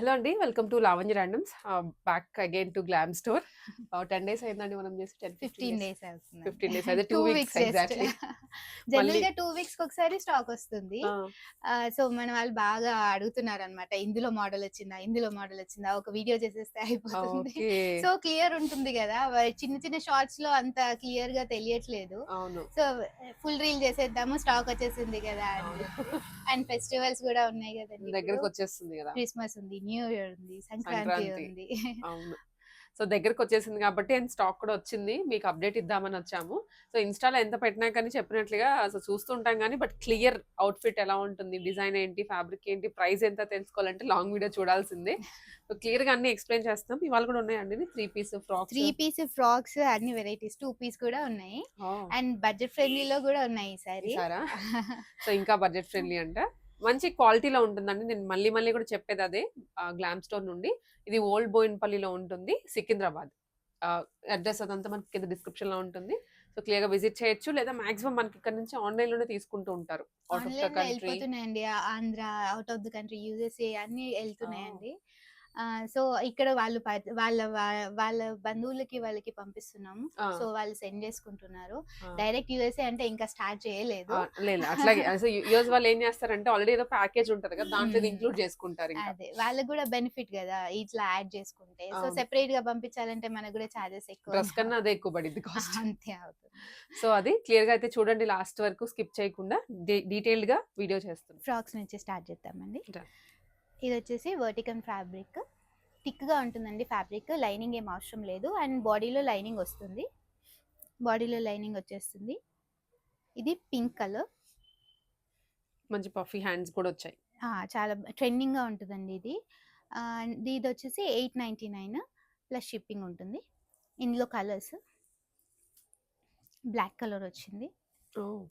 Hello అండి. Welcome to Lavanya randoms. Back again to glam store. 10 days అయిందండి మనం చేసి 10, 15 15 డేస్. డేస్ అవుతుందండి. 15 డేస్ అయితే 2 2 వీక్స్ వీక్స్ జస్ట్. ఎగ్జాక్ట్‌లీ. మళ్ళీ జనరల్‌గా 2 వీక్స్‌కి ఒకసారి స్టాక్ వస్తుంది. ఆ! సో, మన వాళ్ళు బాగా అడుగుతున్నారనమాట. ఇందులో మోడల్ వచ్చిందా? ఇందులో మోడల్ వచ్చిందా? ఒక వీడియో చేసేస్తే అయిపోతుంది. ఓకే. సో, క్లియర్ ఉంటుంది గదా! చిన్న చిన్న షార్ట్స్‌లో అంత క్లియర్‌గా తెలియట్లేదు. అవును. సో, ఫుల్ రీల్ చేసేద్దాము స్టాక్ వచ్చేసింది గదా! అని అవును. చెప్పి. అండ్ ఫెస్టివల్స్ గూడా ఉన్నాయి గదండీ ఇప్పుడు. దగ్గరకొచ్చేస్తుంది గదా! క్రిస్మస్ ఉంది, న్యూ ఇయర్ ఉంది, సంక్రాంతి సంక్రాంతి. ఉంది. అవును. సో, దగ్గరకొచ్చేసింది కాబట్టి అండ్ స్టాక్ కూడా వచ్చింది. మీకు అప్డేట్ ఇద్దామని వచ్చాము. సో, ఇన్‌స్టాలో ఎంత పెట్టినా కానీ చెప్పినట్లుగా అసలు చూస్తూ ఉంటాం గానీ, బట్ క్లియర్ అవుట్‌ఫిట్ ఎలా ఉంటుంది, డిజైన్ ఏంటి, ఫ్యాబ్రిక్ ఏంటి, ప్రైస్ ఎంత తెలుసుకోవాలంటే లాంగ్ వీడియో చూడాల్సిందే. సో, క్లియర్‌గా అన్నీ ఎక్స్‌ప్లెయిన్ చేస్తాం. ఇవాళ కూడా ఉన్నాయండి 3 పీస్ 3 ఫ్రాక్స్. పీస్ ఫ్రాక్స్ అన్ని వెరైటీస్ 2 పీస్ కూడా ఉన్నాయి. ఓహ్! అండ్ బడ్జెట్ ఫ్రెండ్లీలో కూడా ఉన్నాయి ఈసారి. ఈసారా? సో, ఇంకా బడ్జెట్ ఫ్రెండ్లీ అంట. మంచి క్వాలిటీలో ఉంటుందండి. నేను మళ్ళీ మళ్ళీ కూడా చెప్పేదదే. గ్లామ్ స్టోర్ నుండి. ఇది ఓల్డ్ బోయిన్‌పల్లిలో ఉంటుంది. సికింద్రాబాద్. ఆహ్, అడ్రెస్ అదంతా మనకి కింద డిస్క్రిప్షన్‌లో ఉంటుంది. సో, క్లియర్‌గా విజిట్ చేయొచ్చు. లేదా మాక్సిమం మనకి ఇక్కడ నుంచి ఆన్‌లైన్‌లోనే తీసుకుంటూ ఉంటారు. ఔట్ ఆఫ్ ద ఆన్‌లైన్‌లో కంట్రీ. ఎళ్ళిపోతున్నాయండి. Andhra, out of the country, USA అన్నీ ఓహ్! ఎళ్తున్నాయండి. సో, ఇక్కడ వాళ్ళు వాళ్ళ వాళ్ళ బంధువులకి వాళ్ళకి పంపిస్తున్నాము. ఆ! సో, వాళ్ళు సెండ్ చేసుకుంటున్నారు. ఆ! డైరెక్ట్ యూఎస్ఏ అంటే ఇంకా స్టార్ట్ చేయలేదు. లేదు. అట్లాగే అసలు యూఎస్ వాళ్ళు ఏం చేస్తారంటే ఆల్రెడీ ఏదో ప్యాకేజ్ ఉంటది కదా! దాంట్లో ఇది హ్మ్. ఇంక్లూడ్ చేసుకుంటారింకా. అదే. వాళ్ళకి గూడా బెనిఫిట్ గదా! ఇట్లా యాడ్ చేసుకుంటే. సో, అవును. సెపరేట్‌గా పంపించాలంటే మనకు గూడా చార్జెస్ డ్రెస్ ఎక్కువనే కన్నా అదే ఎక్కువ పడిద్ది కాస్ట్. అంతే అవుతుంది. సో, అది క్లియర్‌గా అయితే చూడండి లాస్ట్ వరకు స్కిప్ చేయకుండా డీటెయిల్డ్‌గా వీడియో చేస్తున్నా. ఫ్రాక్స్ నుంచి స్టార్ట్ చేద్దామండి. డన్. ఇదొచ్చేసి వర్టికన్ ఫ్యాబ్రిక్. థిక్‌గా ఉంటుందండి ఫ్యాబ్రిక్. లైనింగ్ ఏం అవసరం లేదు. అండ్ బాడీలో లైనింగ్ వస్తుంది. బాడీలో లైనింగ్ వచ్చేస్తుంది. ఇది పింక్ కలర్. మంచి పఫీ హ్యాండ్స్ కూడా వచ్చాయి. చాలా ట్రెండింగ్‌గా ఉంటదండి ఇది. ఇదొచ్చేసి 899 ప్లస్ షిప్పింగ్ ఉంటుంది. ఇందులో కలర్స్ బ్లాక్ కలర్ వచ్చింది. ఓహ్!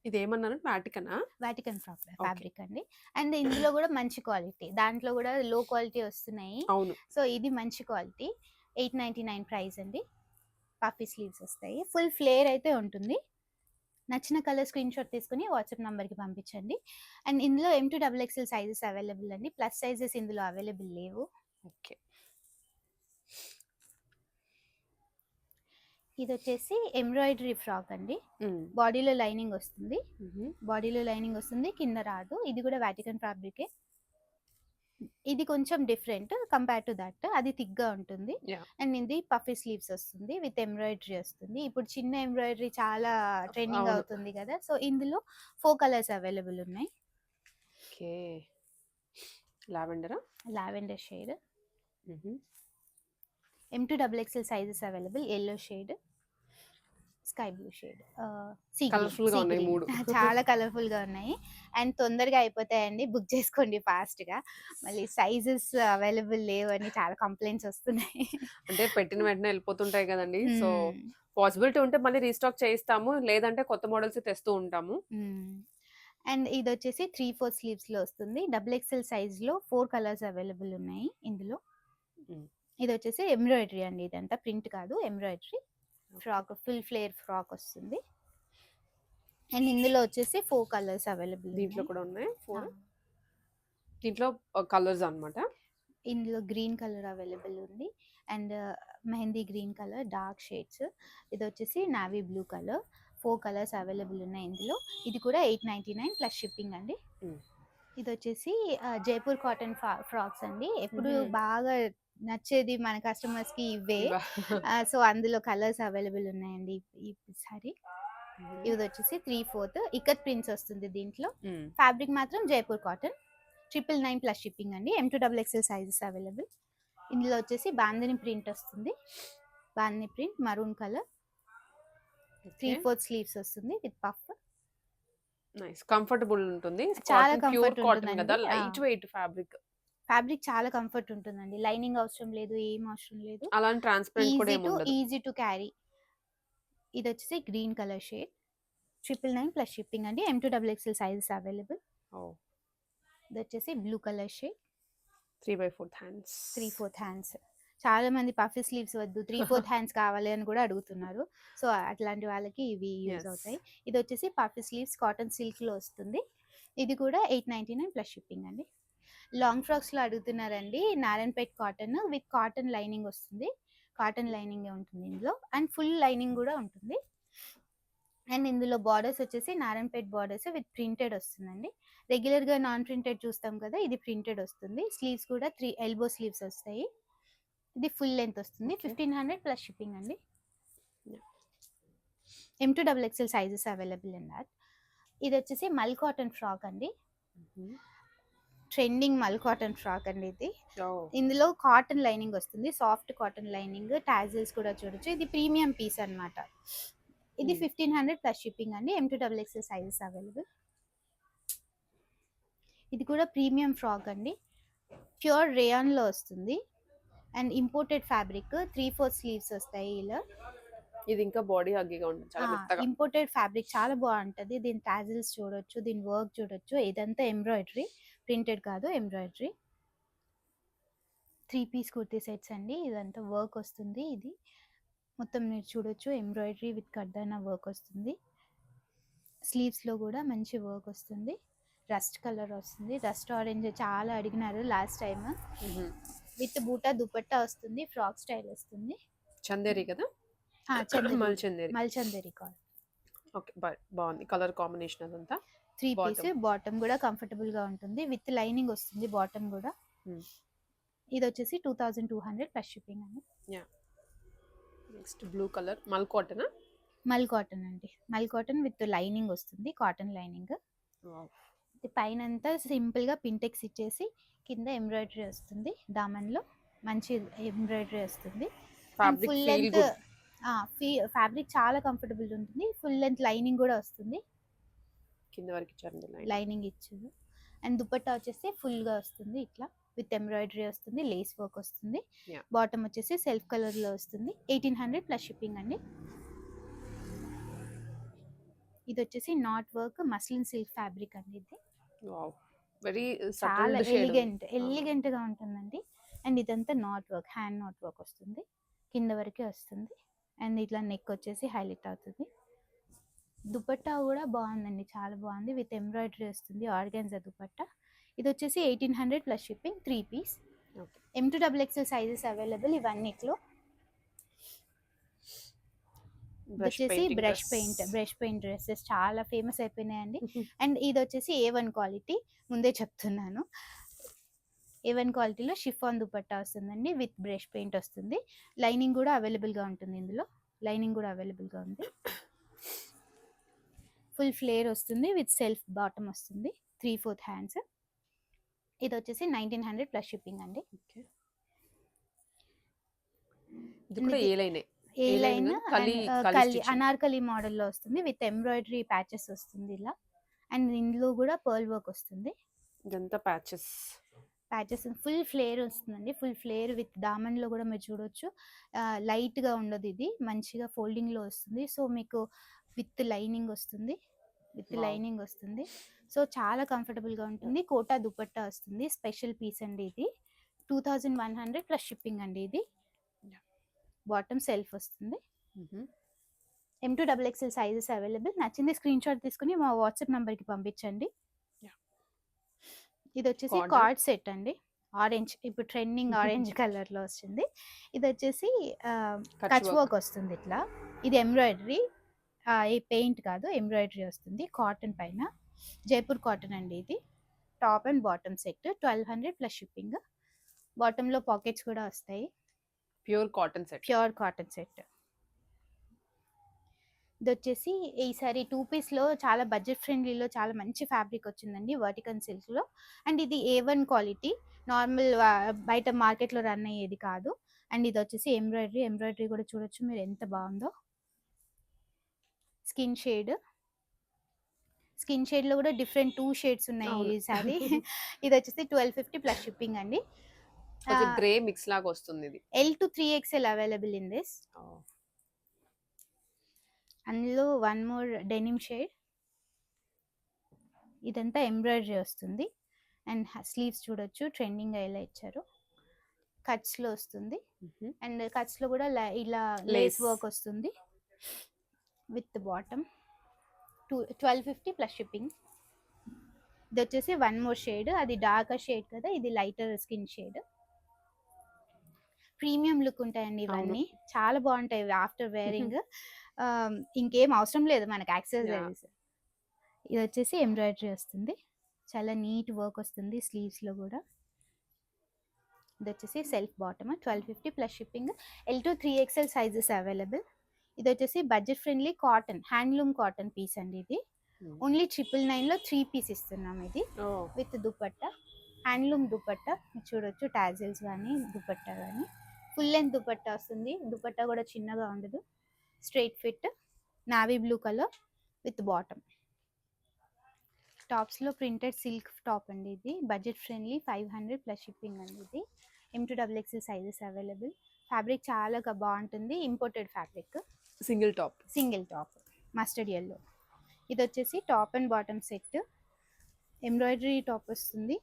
ఇదేమన్నారు వాటికనా? Vatican okay. ఫ్యాబ్రిక్ అండి. అండ్ ఇందులో గూడా మంచి క్వాలిటీ. దాంట్లో గూడా లో క్వాలిటీ వస్తున్నాయి. అవును. సో, ఇది మంచి క్వాలిటీ. 899 ప్రైస్ అండి. పఫీ స్లీవ్స్ వస్తాయి. ఫుల్ ఫ్లేర్ అయితే ఉంటుంది. నచ్చిన కలర్ స్క్రీన్ షాట్ తీసుకొని వాట్సాప్ నంబర్‌కి పంపించండి. అండ్ ఇందులో M2 XXL సైజెస్ అవైలబుల్ అండి. ప్లస్ సైజెస్ ఇందులో అవైలబుల్ లేవు. ఓకే. ఇదొచ్చేసి ఎంబ్రాయిడరీ ఫ్రాక్ అండి. హ్మ్. బాడీలో లైనింగ్ వస్తుంది. హుహు. బాడీలో లైనింగ్ వస్తుంది. కింద రాదు. ఇది కూడా వాటికన్ ఫ్యాబ్రికే. ఇది కొంచెం డిఫరెంట్ కంపేర్ టు దట్. అది థిక్‌గా ఉంటుంది. యాహ్! అండ్ ఇది పఫీ స్లీవ్స్ వస్తుంది. విత్ ఎంబ్రాయిడరీ వస్తుంది. ఇప్పుడు చిన్న ఎంబ్రాయిడరీ చాలా ట్రెండింగ్ అవును. అవుతుంది గదా! సో, ఇందులో 4 కలర్స్ అవైలబుల్ ఉన్నాయి. ఓకే. లావెండరా? లావెండర్ షేడ్, హుహు. M2 XXL sizes available. Yellow shade, sky blue shade, కలర్‌ఫుల్‌గా సీ ఉన్నాయి గ్రీన్ 3. చాలా కలర్‌ఫుల్‌గా ఉన్నాయి. అండ్ తొందరగా అయిపోతాయండి. బుక్ చేసుకోండి ఫాస్ట్‌గా. మళ్ళీ సైజెస్ అవైలబుల్ లేవని చాలా కంప్లెయింట్స్ వస్తున్నాయి. అంటే పెట్టిన వెంటనే ఎళ్ళిపోతుంటాయి గదండీ! సో, హ్మ్. పాసిబిలిటీ ఉంటే మళ్ళీ రీస్టాక్ చేయిస్తాము. లేదంటే కొత్త మోడల్స్ తెస్తూ ఉంటాము. హ్మ్. అండ్ ఇదొచ్చేసి 3/4 స్లీవ్స్‌లో వస్తుంది. డబుల్ ఎక్సెల్ సైజ్‌లో 4 కలర్స్ అవైలబుల్ ఉన్నాయి ఇందులో. హ్మ్. ఇదొచ్చేసి ఎంబ్రాయిడరీ అండి. ఇదంతా ప్రింట్ కాదు embroidery. Okay. Full flare frock వస్తుంది. అండ్ ఇందులో వచ్చేసి 4 కలర్స్ అవైలబుల్ దీంట్లో ఉన్నాయి. కూడా ఉన్నాయి ఆ! 4. దీంట్లో కలర్స్ అన్నమాట. ఇందులో గ్రీన్ కలర్ అవైలబుల్ ఉంది. And mehndi green colour, dark shades. ఇదొచ్చేసి navy blue colour. 4 colours available ఉన్నాయి ఇందులో. ఇది కూడా 899 ప్లస్ షిప్పింగ్ అండి. హ్మ్. ఇదొచ్చేసి జైపూర్ కాటన్ ఫ్రాక్స్ అండి. ఎప్పుడు హుహు. బాగా నచ్చేది మన కస్టమర్స్‌కి ఇవే. ఇవా? సో, అందులో కలర్స్ అవైలబుల్ ఉన్నాయండి ఈసారి. హుహు. ఇదొచ్చేసి 3/4 ఇక్కత్ ప్రింట్స్ వస్తుంది దీంట్లో. హ్మ్. ఫ్యాబ్రిక్ మాత్రం జైపూర్ కాటన్. 999 ప్లస్ షిప్పింగ్ అండి. M2 XXL sizes available. ఇందులో వచ్చేసి బాందిని ప్రింట్ వస్తుంది. Bandhani print maroon colour. Okay. 3/4 sleeves వస్తుంది విత్ పఫ్. నైస్. కంఫర్టబుల్ ఉంటుంది. చాలా కాటన్ ప్యూర్ కంఫర్ట్ కాటన్ గదా! ఉంటుందండి. Light weight fabric. ఫ్యాబ్రిక్ చాలా కంఫర్ట్ ఉంటుందండి. లైనింగ్ అవసరం లేదు. ఏం అవసరం లేదు. అలా అని ట్రాన్స్‌పరెంట్ కూడా ఏముండదు. Easy to carry. ఇదొచ్చేసి green colour shade. 999 plus shipping అండి. M2 XXL sizes available. Oh! ఇదొచ్చేసి blue colour shade. 3/4 hands. 3/4 hands. చాలా మంది పఫీ స్లీవ్స్ వద్దు 3/4 హ్యాండ్స్ కావాలి అని కూడా అడుగుతున్నారు. సో, అట్లాంటి వాళ్ళకి ఇవి యూజ్ యెస్. అవుతాయి. ఇదొచ్చేసి పఫీ స్లీవ్స్ కాటన్ సిల్క్‌లో వస్తుంది. ఇది కూడా 899 ప్లస్ షిప్పింగ్ అండి. లాంగ్ ఫ్రాక్స్లో అడుగుతున్నారండి. Narayanpet cotton with cotton lining వస్తుంది. కాటన్ లైనింగ్ ఉంటుంది ఇందులో, అండ్ ఫుల్ లైనింగ్ కూడా ఉంటుంది. అండ్ ఇందులో బార్డర్స్ వచ్చేసి నారాయణపేట్ బార్డర్స్ విత్ ప్రింటెడ్ వస్తుందండి. రెగ్యులర్గా నాన్ ప్రింటెడ్ చూస్తాం కదా, ఇది ప్రింటెడ్ వస్తుంది. స్లీవ్స్ కూడా 3 ఎల్బో స్లీవ్స్ వస్తాయి. ఇది ఫుల్ లెంత్ వస్తుంది. 1500 ప్లస్ షిప్పింగ్ అండి. M2XXL sizes available in that. ఇది వచ్చేసి మల్ కాటన్ ఫ్రాక్ అండి. ట్రెండింగ్ మల్ కాటన్ ఫ్రాక్ అండి ఇది. ఇందులో కాటన్ లైనింగ్ వస్తుంది, సాఫ్ట్ కాటన్ లైనింగ్, టాజిల్స్ కూడా చూడొచ్చు. ఇది ప్రీమియం పీస్ అన్నమాట. ఇది 1500 ప్లస్ షిప్పింగ్ అండి. M2XXL sizes available. ఇది కూడా ప్రీమియం ఫ్రాక్ అండి. ప్యూర్ రేయాన్లో వస్తుంది అండ్ ఇంపోర్టెడ్ ఫ్యాబ్రిక్. 3/4 స్లీవ్స్ వస్తాయి ఇలా. ఇది ఇంకా బాడీ హగ్గిగా ఉంటుంది, చాలా మెత్తగా. ఇంపోర్టెడ్ ఫ్యాబ్రిక్ చాలా బాగుంటుంది. దీని టాజిల్స్ చూడొచ్చు, దీని వర్క్ చూడొచ్చు. ఇదంతా ఎంబ్రాయిడరీ, ప్రింటెడ్ కాదు, ఎంబ్రాయిడరీ. 3 పీస్ కుర్తీ సెట్స్ అండి. ఇదంతా వర్క్ వస్తుంది. ఇది మొత్తం మీరు చూడొచ్చు, ఎంబ్రాయిడరీ విత్ కడ్దానా వర్క్ వస్తుంది. స్లీవ్స్లో కూడా మంచి వర్క్ వస్తుంది. రస్ట్ కలర్ వస్తుంది, రస్ట్ ఆరెంజ్ చాలా అడిగినారు లాస్ట్ టైం. విత్ బూటా దుపట్టా వస్తుంది, ఫ్రాక్ స్టైల్ వస్తుంది. చందేరి కదా, మల్చందేరి కాల్. ఓకే, బాగుంది కలర్ కాంబినేషన్ అదంతా. 3 పీస్. బాటమ్ కూడా కంఫర్టబుల్ గా ఉంటుంది, విత్ లైనింగ్ వస్తుంది బాటమ్ కూడా. ఇది వచ్చేసి 2200 ప్లస్ షిప్పింగ్ అండి. నెక్స్ట్ బ్లూ కలర్ మల్ కాటన్. మల్ కాటన్ అండి, మల్ కాటన్ విత్ లైనింగ్ వస్తుంది, కాటన్ లైనింగ్. ఇది పైన అంతా సింపుల్ గా పింటెక్స్ ఇచ్చేసి కింద ఎంబ్రాయిడరీ వస్తుంది. దామన్లో మంచి ఎంబ్రాయిడరీ వస్తుంది. ఫుల్ లెంత్ ఫ్యాబ్రిక్ చాలా కంఫర్టబుల్ ఉంటుంది. ఫుల్ లెంత్ లైనింగ్ కూడా వస్తుంది, కింద వరకు ఇచ్చారు లైనింగ్ ఇచ్చారు. అండ్ దుపట్టా వచ్చేసి ఫుల్ గా వస్తుంది ఇట్లా, విత్ ఎంబ్రాయిడరీ వస్తుంది, లేస్ వర్క్ వస్తుంది. బాటమ్ వచ్చేసి సెల్ఫ్ కలర్ లో వస్తుంది. 1800 ప్లస్ షిప్పింగ్ అండి. ఇది వచ్చేసి not work muslin silk fabric అండి. ఇది వెరీ చాలా ఎలిగెంట్ గా ఉంటుందండి. అండ్ ఇదంతా not work, hand not work వస్తుంది, కింద వరకే వస్తుంది. అండ్ ఇట్లా నెక్ వచ్చేసి హైలైట్ అవుతుంది. దుపట్టా కూడా బాగుందండి, చాలా బాగుంది, విత్ ఎంబ్రాయిడరీ వస్తుంది, ఆర్గాన్జా దుపట్టా. ఇది వచ్చేసి 1800 plus shipping. 3 piece. M2XXL sizes available ఇవన్నిట్లో. వచ్చేసి బ్రష్ పెయింట్ డ్రెస్సెస్ చాలా ఫేమస్ అయిపోయినాయండి. అండ్ ఇది వచ్చేసి A1 క్వాలిటీ, ముందే చెప్తున్నాను. A1 క్వాలిటీలో షిఫాన్ దుపట్టా వస్తుందండి, విత్ బ్రష్ పెయింట్ వస్తుంది. లైనింగ్ కూడా అవైలబుల్గా ఉంటుంది ఇందులో, లైనింగ్ కూడా అవైలబుల్గా ఉంది. ఫుల్ ఫ్లేర్ వస్తుంది, విత్ సెల్ఫ్ బాటమ్ వస్తుంది, 3/4 హ్యాండ్స్. ఇది వచ్చేసి 1900 ప్లస్ షిప్పింగ్ అండి. ఏ లైన్ అనార్కలి మోడల్లో వస్తుంది, విత్ ఎంబ్రాయిడరీ ప్యాచెస్ వస్తుంది ఇలా. అండ్ ఇందులో కూడా పర్ల్ వర్క్ వస్తుంది. ఇదంతా ప్యాచెస్ ఫుల్ ఫ్లేర్ వస్తుందండి, ఫుల్ ఫ్లేర్ విత్ దామన్లో కూడా మీరు చూడొచ్చు. లైట్గా ఉండదు, ఇది మంచిగా ఫోల్డింగ్లో వస్తుంది. సో మీకు విత్ లైనింగ్ వస్తుంది, సో చాలా కంఫర్టబుల్గా ఉంటుంది. కోటా దుపట్టా వస్తుంది, స్పెషల్ పీస్ అండి ఇది. 2100 ప్లస్ షిప్పింగ్ అండి. ఇది బాటమ్ సెల్ఫ్ వస్తుంది. M2XXL sizes available. నచ్చింది స్క్రీన్ షాట్ తీసుకుని మా వాట్సాప్ నెంబర్కి పంపించండి. ఇది వచ్చేసి కార్డ్ సెట్ అండి, ఆరెంజ్, ఇప్పుడు ట్రెండింగ్ ఆరెంజ్ కలర్లో వస్తుంది. ఇది వచ్చేసి కచ్ వర్క్ వస్తుంది ఇట్లా. ఇది ఎంబ్రాయిడరీ, ఈ పెయింట్ కాదు, ఎంబ్రాయిడరీ వస్తుంది కాటన్ పైన. జైపూర్ కాటన్ అండి ఇది. Top and bottom set 1200 plus shipping. బాటంలో పాకెట్స్ కూడా వస్తాయి. Pure cotton set. ఇది వచ్చేసి ఈసారి 2 పీస్లో చాలా బడ్జెట్ ఫ్రెండ్లీలో చాలా మంచి ఫ్యాబ్రిక్ వచ్చిందండి, వర్టికన్ సిల్క్లో. అండ్ ఇది A1 క్వాలిటీ, నార్మల్ బయట మార్కెట్లో రన్ అయ్యేది కాదు. అండ్ ఇది వచ్చేసి ఎంబ్రాయిడరీ కూడా చూడొచ్చు మీరు ఎంత బాగుందో. స్కిన్ షేడ్లో కూడా డిఫరెంట్ 2 షేడ్స్ ఉన్నాయి ఈసారి. ఇది వచ్చేసి 1250 ప్లస్ షిప్పింగ్ అండి. గ్రే మిక్స్ లాగా వస్తుంది. ఇది L to 3XL available in this. అందులో 1 మోర్ డెనిమ్ షేడ్. ఇదంతా ఎంబ్రాయిడరీ వస్తుంది. అండ్ స్లీవ్స్ చూడొచ్చు, ట్రెండింగ్ ఇలా ఇచ్చారు. కట్స్లో వస్తుంది. అండ్ కట్స్లో కూడా ఇలా లేస్ వర్క్ వస్తుంది, విత్ బాటమ్. 1250 plus shipping. ఇది వచ్చేసి వన్ మోర్ షేడ్, అది డార్కర్ షేడ్ కదా, ఇది lighter skin shade. Premium look ఉంటాయండి అవును. ఇవన్నీ, చాలా బాగుంటాయి ఆఫ్టర్ వేరింగ్. ఇంకేం అవసరం లేదు మనకి యాహ్! యాక్సెసరీస్. ఇది వచ్చేసి ఎంబ్రాయిడరీ వస్తుంది, చాలా నీట్ వర్క్ వస్తుంది స్లీవ్స్ లో కూడా. ఇది వచ్చేసి self bottom, 1250 plus shipping. L2 3XL sizes available. ఇది వచ్చేసి budget friendly cotton, handloom cotton piece అండి ఇది. హ్మ్. ఓన్లీ 999 లో 3 పీస్ ఇస్తున్నాం ఇది, oh! With dupatta, handloom dupatta. మీరు చూడొచ్చు టాజిల్స్ కానీ దుపట్టా కానీ. ఫుల్ లెంత్ దుపట్టా వస్తుంది, దుపట్టా కూడా చిన్నగా ఉండదు, straight fit, navy blue colour with bottom. టాప్స్లో ప్రింటెడ్ సిల్క్ టాప్ అండి ఇది, బడ్జెట్ ఫ్రెండ్లీ, 500 ప్లస్ షిప్పింగ్ అండి ఇది. M2XXL sizes available. ఫ్యాబ్రిక్ చాలా బాగుంటుంది, imported fabric. Single top. Single top, mustard yellow. ఇది వచ్చేసి top and bottom set, embroidery top వస్తుంది.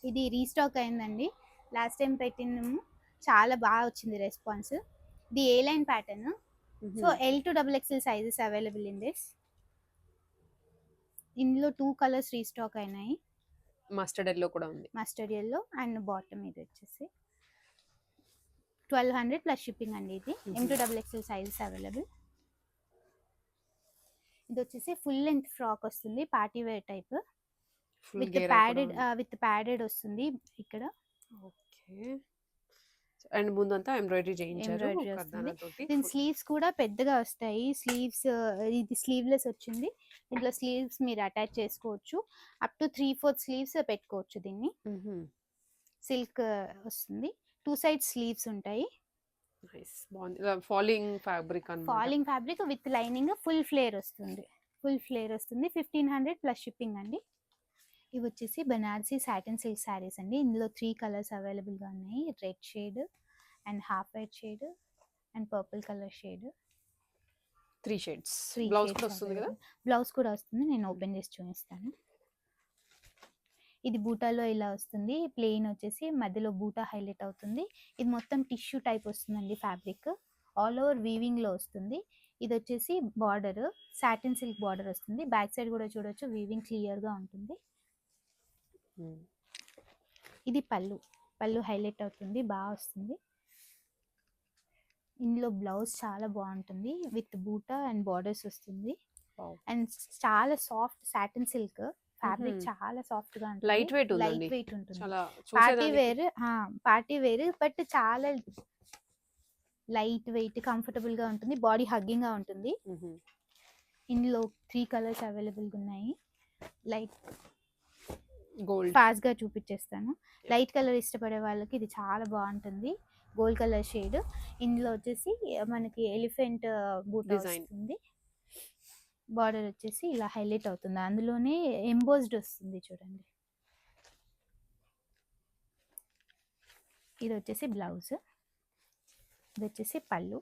ఇది రీస్టాక్ అయిందండి, లాస్ట్ టైం పెట్టినాము, చాలా బాగా వచ్చింది రెస్పాన్స్. ఇది A line pattern. So L2XXL sizes available in this. ఇందులో 2 కలర్స్ రీస్టాక్ అయినాయి, మస్టర్డ్ ఎల్లో కూడా ఉంది. Mustard yellow and bottom. ఇది వచ్చేసి 1200 ప్లస్ షిప్పింగ్ అండి ఇది. M2XXL sizes available. ఇది వచ్చేసి ఫుల్ లెంత్ ఫ్రాక్ వస్తుంది, party wear type, full with గేరా కూడా ప్యాడెడ్, ఉంది. విత్ ప్యాడెడ్ వస్తుంది ఇక్కడ. ఓకే. అండ్ ముందంతా ఎంబ్రాయిడరీ చేయించారు ఎంబ్రాయిడరీ వస్తుంది. కర్దానా తోటి. దీని స్లీవ్స్ కూడా పెద్దగా వస్తాయి, స్లీవ్స్ ఇది స్లీవ్లెస్ వచ్చింది. దీంట్లో స్లీవ్స్ మీరు అటాచ్ చేసుకోవచ్చు, అప్ టు 3/4 స్లీవ్స్ పెట్టుకోవచ్చు దీన్ని. సిల్క్ వస్తుంది, 2 సైడ్ స్లీవ్స్ ఉంటాయి. నైస్, బాగుంది. ఫాలింగ్ ఫ్యాబ్రిక్ అన్నమాట. Falling fabric with lining, full flare వస్తుంది, ఫుల్ ఫ్లేర్ వస్తుంది. 1500 ప్లస్ షిప్పింగ్ అండి. ఇవి వచ్చేసి బనారసి సాటిన్ సిల్క్ శారీస్ అండి, ఇందులో 3 కలర్స్ అవైలబుల్గా ఉన్నాయి, red shade and half white shade and purple colour shade. 3 shades. 3 blouse కూడా వస్తుంది కదా. బ్లౌజ్ కూడా వస్తుంది, నేను ఓపెన్ చేసి చూపిస్తాను. ఇది బూటాలో ఇలా వస్తుంది, ప్లెయిన్ వచ్చేసి మధ్యలో బూటా హైలైట్ అవుతుంది. ఇది మొత్తం టిష్యూ టైప్ వస్తుందండి ఫ్యాబ్రిక్, ఆల్ ఓవర్ వీవింగ్ లో వస్తుంది. ఇది వచ్చేసి బార్డర్, సాటిన్ సిల్క్ బార్డర్ వస్తుంది, బ్యాక్ సైడ్ కూడా చూడొచ్చు వీవింగ్ క్లియర్ గా ఉంటుంది. ఇది పళ్ళు, పళ్ళు హైలైట్ అవుతుంది, బాగా వస్తుంది. ఇందులో బ్లౌజ్ చాలా బాగుంటుంది, విత్ బూటా అండ్ బార్డర్స్ వస్తుంది. అండ్ చాలా సాఫ్ట్ సాటిన్ సిల్క్ ఫ్యాబ్రిక్, చాలా సాఫ్ట్ గా ఉంటుంది, లైట్ వెయిట్ ఉందండి, లైట్ వెయిట్ ఉంటుంది. చాలా పార్టీ చూసేదానికి. వేర్, పార్టీ వేర్ బట్ చాలా లైట్ వెయిట్, కంఫర్టబుల్ గా ఉంటుంది, బాడీ హగ్గింగ్ గా ఉంటుంది. ఇందులో 3 కలర్స్ అవైలబుల్ గా ఉన్నాయి. Light gold. ఫాస్ట్ గా చూపించేస్తాను. లైట్ కలర్ ఇష్టపడే వాళ్ళకి ఇది చాలా బాగుంటుంది, గోల్డ్ కలర్ షేడ్. ఇందులో వచ్చేసి మనకి ఎలిఫెంట్ బూటా Design. వస్తుంది, బార్డర్ వచ్చేసి ఇలా హైలైట్ అవుతుంది, అందులోనే ఎంబోస్డ్ వస్తుంది చూడండి. ఇది వచ్చేసి బ్లౌజ్, ఇది వచ్చేసి పళ్ళు.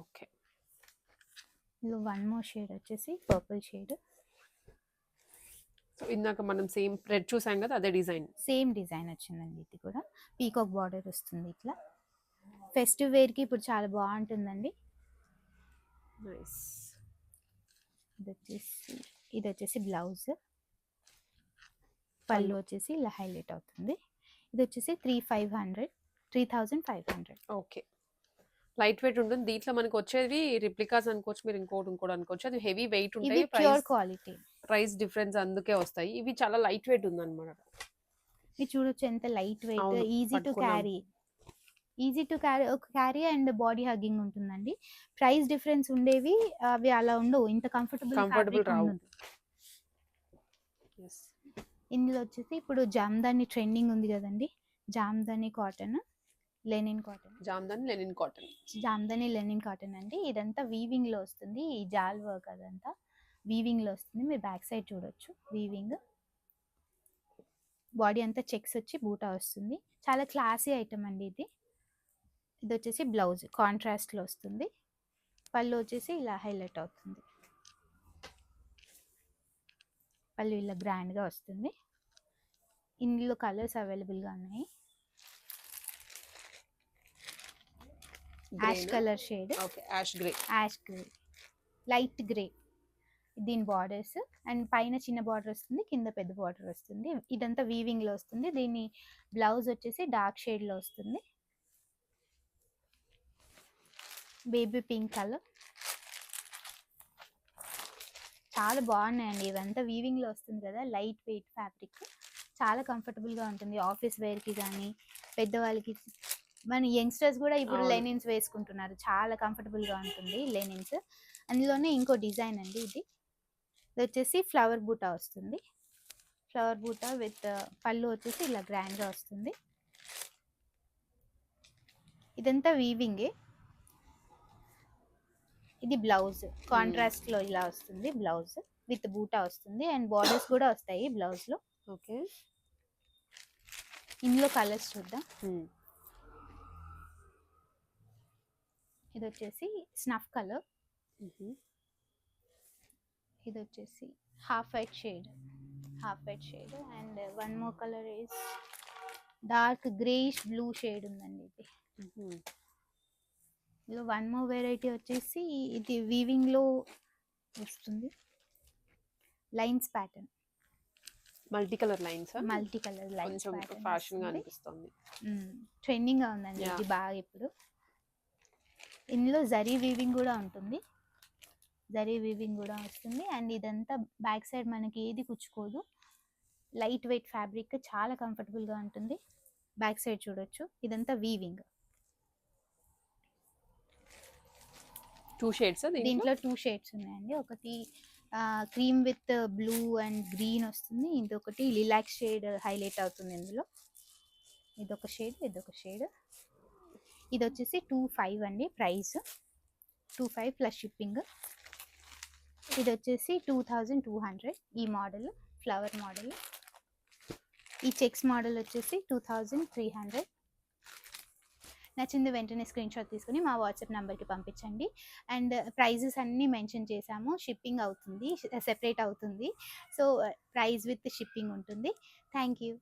ఓకే. ఇందులో వన్ మోర్ షేడ్ వచ్చేసి పర్పుల్ షేడ్. సో ఇందాక మనం సేమ్ రెడ్ చూసాం కదా, అదే డిజైన్. సేమ్ డిజైన్ వచ్చిందండి, ఇది కూడా పీకాక్ బార్డర్ వస్తుంది ఇట్లా. ఫెస్టివ్ వేర్కి ఇప్పుడు చాలా బాగుంటుందండి. నైస్. ఇది వచ్చేసి బ్లౌజ్, పళ్ళు వచ్చేసి ఇలా హైలైట్ అవుతుంది. ఇది వచ్చేసి 3500. ఓకే. లైట్ వెయిట్ ఉంటుంది, దీంట్లో మనకి వచ్చేది రిప్లికాస్ అనుకోవచ్చు, మీరు ఇంకోటి అనుకోవచ్చు. అది హెవీ వెయిట్ ఇవి ఉంటాయి, ప్యూర్ క్వాలిటీ, ప్రైస్ డిఫరెన్స్ అందుకే వస్తాయి. ఇవి చాలా లైట్ వెయిట్ ఉందన్నమాట. ఇది చూడొచ్చు ఎంత లైట్ వెయిట్, అవును, ఈజీ టు పట్టుకున్నాం. క్యారీ అండ్ బాడీ హగ్గింగ్ ఉంటుందండి. ప్రైస్ డిఫరెన్స్ ఉండేవి అవి అలా ఉండవు, ఇంత కంఫర్టబుల్ రావు. ఉండదు. ఇందులో వచ్చేసి ఇప్పుడు జామ్దాని ట్రెండింగ్ ఉంది కదండి, Jamdani cotton, linen cotton. Jamdani linen cotton అండి, ఇదంతా వీవింగ్ లో వస్తుంది, ఈ జాల్ వర్క్ అదంతా వీవింగ్ లో వస్తుంది. మీరు బ్యాక్ సైడ్ చూడొచ్చు వీవింగ్, బాడీ అంతా చెక్స్ వచ్చి బూటా వస్తుంది, చాలా క్లాసీ ఐటమ్ అండి ఇది. ఇది వచ్చేసి బ్లౌజ్ కాంట్రాస్ట్ లో వస్తుంది, పళ్ళు వచ్చేసి ఇలా హైలైట్ అవుతుంది, పళ్ళు ఇలా గ్రాండ్ గా వస్తుంది. ఇందులో కలర్స్ అవైలబుల్ గా ఉన్నాయి, ash colour shade, okay, ash grey, light grey, దీని బార్డర్స్. అండ్ పైన చిన్న బార్డర్ వస్తుంది, కింద పెద్ద బార్డర్ వస్తుంది. ఇదంతా వీవింగ్ లో వస్తుంది. దీని బ్లౌజ్ వచ్చేసి డార్క్ షేడ్ లో వస్తుంది, బేబీ పింక్ కలర్. చాలా బాగున్నాయండి. ఇవంతా వీవింగ్ లో వస్తుంది కదా, లైట్ వెయిట్ ఫ్యాబ్రిక్, చాలా కంఫర్టబుల్ గా ఉంటుంది ఆఫీస్ వేర్ కి కానీ, పెద్దవాళ్ళకి. మన యంగ్స్టర్స్ కూడా ఇప్పుడు అవును. లెనిన్స్ వేసుకుంటున్నారు, చాలా కంఫర్టబుల్ గా ఉంటుంది లెనిన్స్. అందులోనే ఇంకో డిజైన్ అండి ఇది. ఇది వచ్చేసి ఫ్లవర్ బూటా వస్తుంది. ఫ్లవర్ బూటా విత్ పళ్ళు వచ్చేసి ఇలా గ్రాండ్ గా వస్తుంది. ఇదంతా వీవింగే. ఇది బ్లౌజ్ కాంట్రాస్ట్ లో ఇలా వస్తుంది, బ్లౌజ్ విత్ బూటా వస్తుంది. అండ్ బార్డర్స్ కూడా వస్తాయి బ్లౌజ్ లో. ఓకే. ఇందులో కలర్స్ చూద్దాం. ఇది వచ్చేసి స్నఫ్ కలర్, ఇది వచ్చేసి half white shade, and one more colour is dark greyish blue shade ఉందండి ఇది. ఇందులో వన్ మోర్ వెరైటీ వచ్చేసి ఇది వీవింగ్ లో వస్తుంది, lines pattern, multi colour lines, multi colour lines కొంచెం ప్యాటర్న్ ఫ్యాషన్ గా అనిపిస్తుంది. ట్రెండింగ్ గా ఉందండి ఇది బాగా ఇప్పుడు. ఇందులో జరీ వీవింగ్ కూడా ఉంటుంది, జరీ వీవింగ్ కూడా వస్తుంది. అండ్ ఇదంతా బ్యాక్ సైడ్ మనకి ఏది కుచ్చుకోదు, లైట్ వెయిట్ ఫ్యాబ్రిక్, చాలా కంఫర్టబుల్ గా ఉంటుంది. బ్యాక్ సైడ్ చూడొచ్చు, ఇదంతా వీవింగ్. 2 షేడ్స్ దీంట్లో 2 షేడ్స్ ఉన్నాయండి. ఒకటి cream with blue and green వస్తుంది, ఇంకొకటి లిలాక్ షేడ్ హైలైట్ అవుతుంది ఇందులో. ఇదొక షేడ్, ఇదొక షేడ్. ఇది వచ్చేసి 25 అండి ప్రైస్, 25 ప్లస్ షిప్పింగ్. ఇది వచ్చేసి 2200. ఈ మోడల్ ఫ్లవర్ మోడల్. ఈ చెక్స్ మోడల్ వచ్చేసి 2300. నచ్చింది వెంటనే స్క్రీన్ షాట్ తీసుకుని మా వాట్సాప్ నెంబర్కి పంపించండి. అండ్ ప్రైజెస్ అన్నీ మెన్షన్ చేసాము, షిప్పింగ్ అవుతుంది, సెపరేట్ అవుతుంది. సో ప్రైస్ విత్ షిప్పింగ్ ఉంటుంది. Thank you.